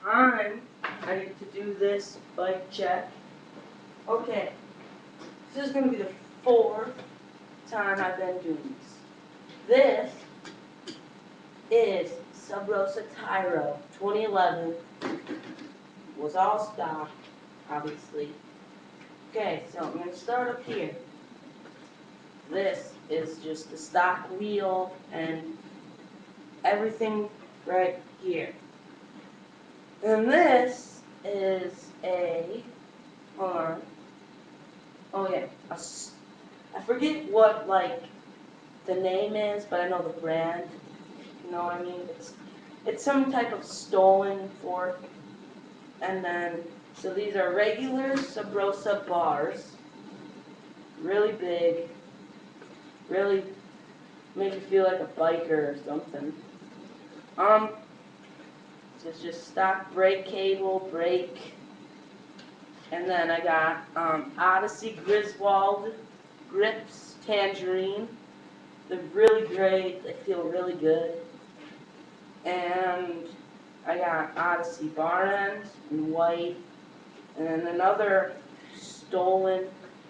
time I need to do this bike check. Okay, this is going to be the fourth time I've been doing this. This is Subrosa Tiro 2011. Was all stock, obviously. Okay, so I'm going to start up here. This is just the stock wheel and everything right here. And this is a, hold on, oh yeah, I forget what, like, the name is, but I know the brand, you know what I mean? It's some type of stolen fork. And then, so these are regular Subrosa bars, really big, really make you feel like a biker or something. So it's just stock brake cable, brake, and then I got Odyssey Griswold grips, tangerine. They're really great. They feel really good. And I got Odyssey bar ends in white, and then another stolen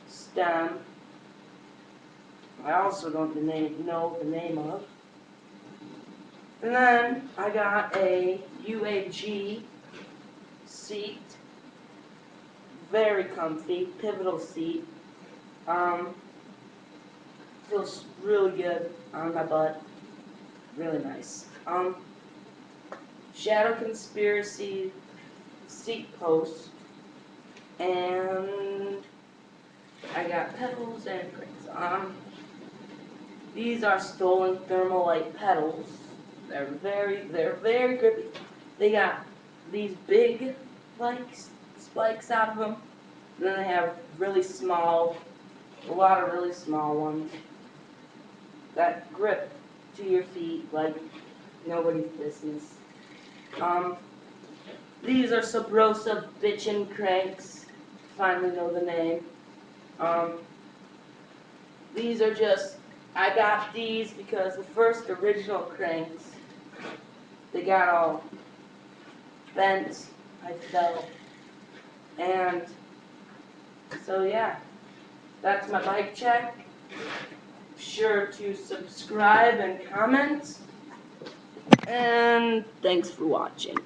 stem. I also don't know the name of. And then I got a UAG seat, very comfy, pivotal seat. Feels really good on my butt, really nice. Shadow Conspiracy seat post, and I got pedals and brakes. These are stolen Thermalite pedals. They're very grippy. They got these big spikes out of them. And then they have really small, a lot of really small ones that grip to your feet like nobody's business. These are Subrosa bitchin' cranks. Finally know the name. These are just, I got these because the first original cranks, they got all bent, I felt. And so yeah, that's my bike check. Be sure to subscribe and comment. And thanks for watching.